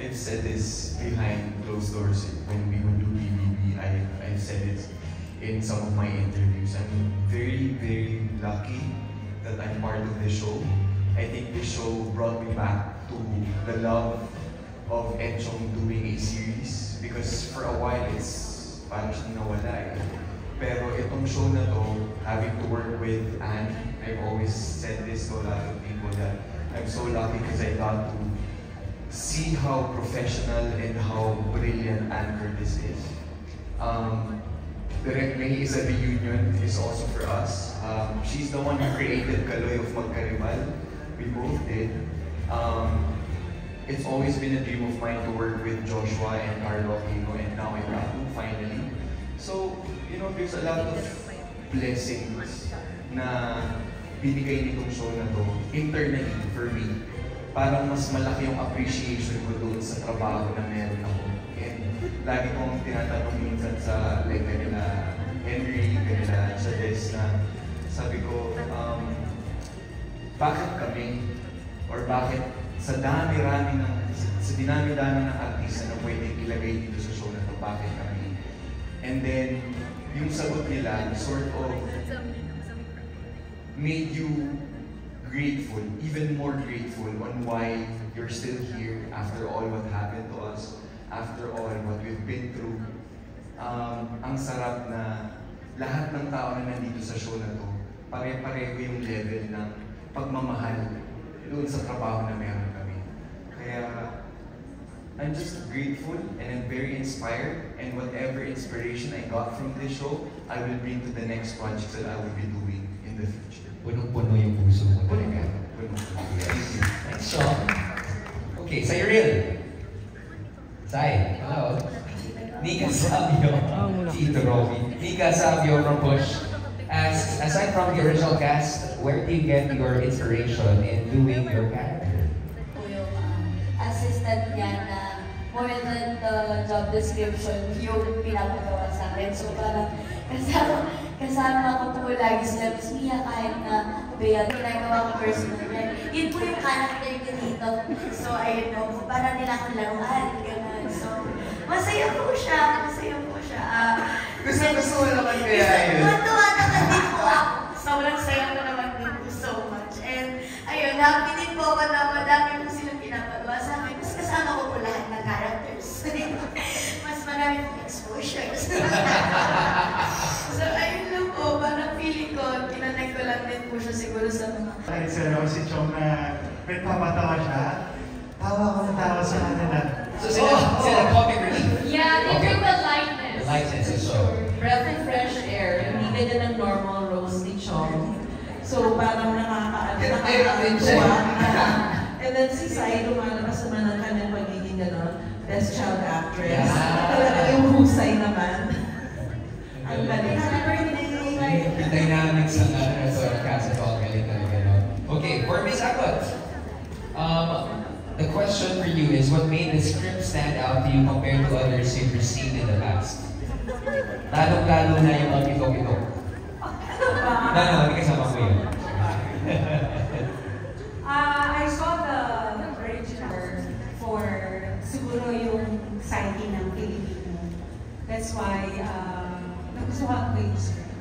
I've said this behind closed doors when we would do BBB. I've said it in some of my interviews. I'm very, very lucky that I'm part of this show. I think this show brought me back to the love of Enchong doing a series because for a while it's parang siyang nawala eh. Pero itong show na to, having to work with Anne, I've always said this to a lot of people that I'm so lucky because I got to see how professional and how brilliant Anne Curtis is. Direct May is a reunion is also for us. She's the one who created Kaloy of Magkaribal. We both did. It's always been a dream of mine to work with Joshua and Carlo Aquino, and now I got to finally. So, you know, there's a lot of blessings na binigay nitong show na to internally for me. Parang mas malaki yung appreciation ko doon sa trabaho na meron ako. And lagi kong tinatanong minsan sa like kanila Henry, kanila Chades na sabi ko, bakit kami? Or bakit sa dinami-dami ng artista na pwedeng ilagay dito sa show na to, bakit kami? And then, yung sagot nila sort of made you grateful, even more grateful on why you're still here after all what happened to us, after all what we've been through. Ang sarap na lahat ng tao na nandito sa show na to, pare-pareho yung level ng pagmamahal doon sa trabaho na meron kami. Kaya, I'm just grateful and I'm very inspired, and whatever inspiration I got from this show, I will bring to the next projects that I will be doing in the future. Punong-puno yung puso mo talaga. Thank you. Thanks, Sean. Okay, sa Ariel. Sai, hello. Nika Savio, Tito Roby. Nika Savio from Push. Aside from the original cast, where do you get your inspiration in doing your character? Yung assistant niya na more than the job description, yung pinapagawa sa akin. So parang kasama ko po lagi sila. Mas Mia kahit na Bea, ginagawa ko personal niya. Yun po yung character ko dito. So ayun no, parang nila akong laruan, gano'n. So masaya po siya, Gusto mo naman kaya yun? Tuwa naman din po ako. Sobrang saya ko naman din po so much. And ayun, happy din po ako na madami po silang pinapagawa sa akin. Mas kasama ko po lahat ng characters. Mas marami pong exposures. So ayun lang po, parang feeling ko, kinanay ko lang din po siya siguro sa mga... Si Chong na pinapatawa siya. Tawa ko na tawa sa kanila. So sila comic relief? Yeah, they bring the lightness. The lightness is so. Breath and fresh air, hindi ganyan ng normal roast ni Chong. So parang nakakatuwa. And then si Sai, lumalabas naman ang kanyang pagiging gano'n, best child actress. Talaga yung husay naman. Ang galing. Happy birthday! The dynamics ng cast at all, galing talaga, no? Okay, for Miss Akot. The question for you is, what made the script stand out to you compared to others you've received in the past? Lalong-lalo na yung pag-ito-ito. Hindi kasama ko yun. I saw the original for siguro yung psyche ng Pilipino. That's why nagustuhan ko yung script.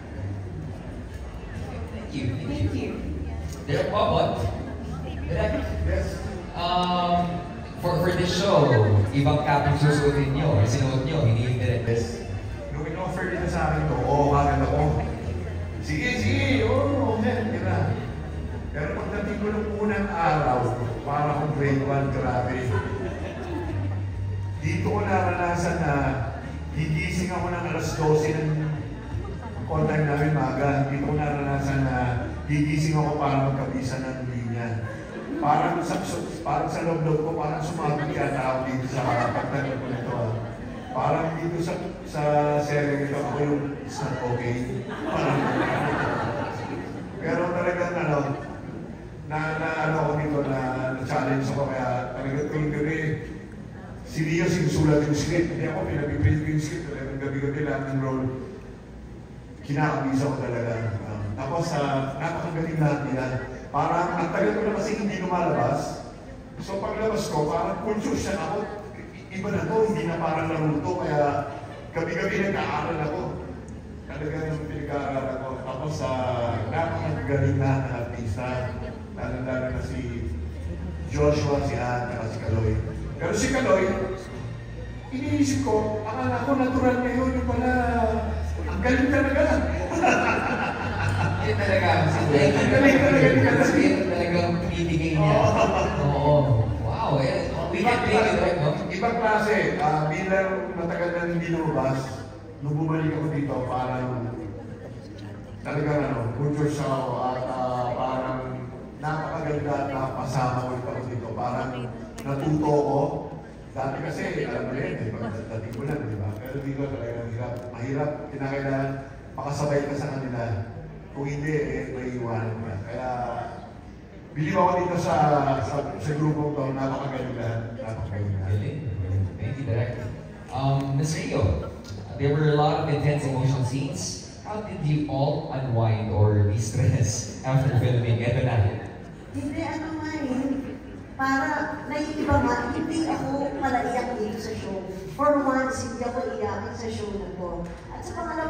Thank you. Thank you. Direct Popot. Direct. Yes. For this show, ibang cap yung susuotin nyo, sinuot nyo, hindi yung direct. Nung in-offer nila sa akin ito, oo, kagad ako. Sige, oo, tira. Pero pagdating ko ng unang araw, para akong grade 1, grabe. Dito ko naranasan na gigising ako ng alas 12 ng on-time namin maga. Dito ko naranasan na gigising ako para magkabisa ng linya. Parang sa loob-loob ko, parang sumabot yata ako dito sa pagtanong ko nito. Parang dito sa serye nito, ako yung it's not okay. Pero talagang ano ko dito na-challenge ako, kaya talagang tuwing gabi, si Leo sinusulat yung script, hindi ako pinapiprint ko yung script, talagang gabi-gabi lahat ng role, kinakabisa ko talaga. Tapos napakagaling lahat nila. Parang ang tagal ko na kasi hindi lumalabas. So paglabas ko, parang conscious ako. iba na to, hindi na parang laro to, kaya gabi-gabi nag-aaral ako. Talagang pinag-aaral ako. Tapos napakagaling na artista. Lalo-lalo na si Joshua, si Ann, at si Kaloy. Pero si Kaloy, iniisip ko, akala ko natural na yun, yung pala, ang galing talaga. Yun talaga, si Blake. Ang galing talaga ni Kaloy. Yun talagang pinibigay niya. Oo. Wow, we can make it right, no? Ibang klase, bilang matagal na hindi lumabas, nung bumalik ako dito, parang talagang good ako at parang napakaganda at napasama ko ito dito. Parang natuto ko. Dati kasi, alam mo rin, pagdating ko lang, di ba? Pero dito talagang mahirap, kinakailangan makasabay ka sa kanila. Kung hindi, may iwanan ka. Kaya, bilib ako dito sa grupong to, napakagaling lahat. Galing. Thank you, Direk. Ms. Rio, there were a lot of intense emotional scenes. How did you all unwind or de-stress after filming? Ito na. Hindi, para naiiba nga, hindi ako malaiyak dito sa show. For once, hindi ako iyakin sa show na to. At sa pangalawa,